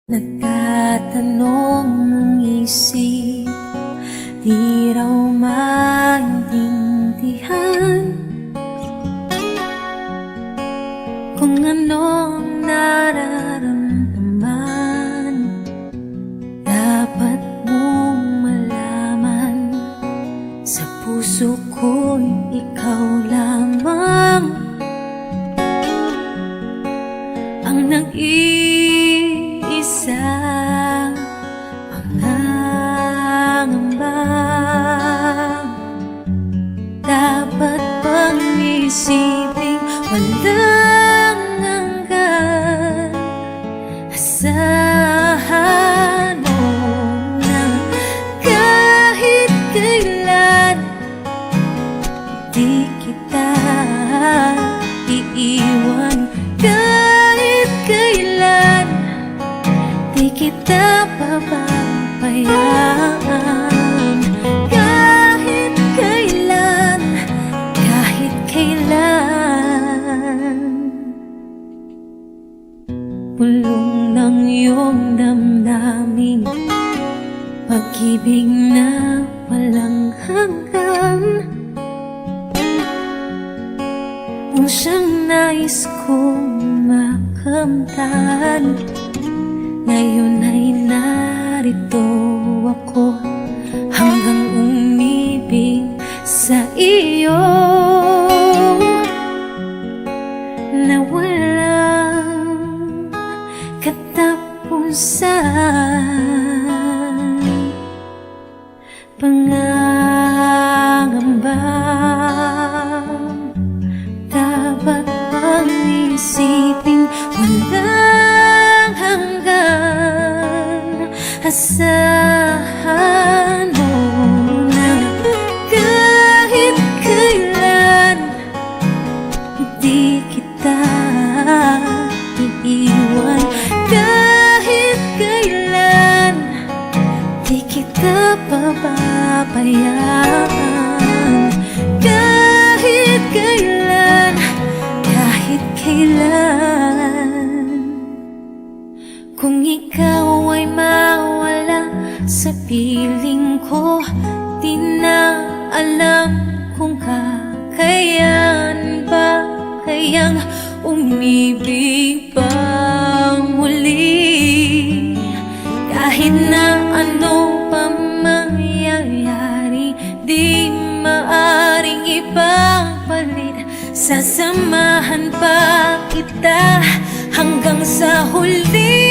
Nagtatanong ng isip, di raw maintindihan kung anong nararamdaman. Dapat mong malaman, sa puso ko'y ikaw lamang ang nag-iisa, pangangamba. Dapat bang isipin walang hanggan? Asahan mo na kahit kailan di kita iiwan. Kahit kailan di kita pababayaan. Kahit kailan, kahit kailan. Pulong ng iyong damdamin, pag-ibig na walang hanggan, ang siyang nais kong makamtan. Ngayon ay narito ako, hanggang umibig sa iyo na walang katapusan. Pangangamba, dapat bang isipin walang hanggan? Asahan mo na kahit kailan di kita iiwan. Kahit kailan di kita pababayaan. Kahit kailan, kahit kailan. Kung ikaw ay mawala sa piling ko, di na alam kung kakayahan ba kayang umibig pang muli. Kahit na ano pa mangyayari, di maaring ipapalit. Sasamahan pa kita hanggang sa huli.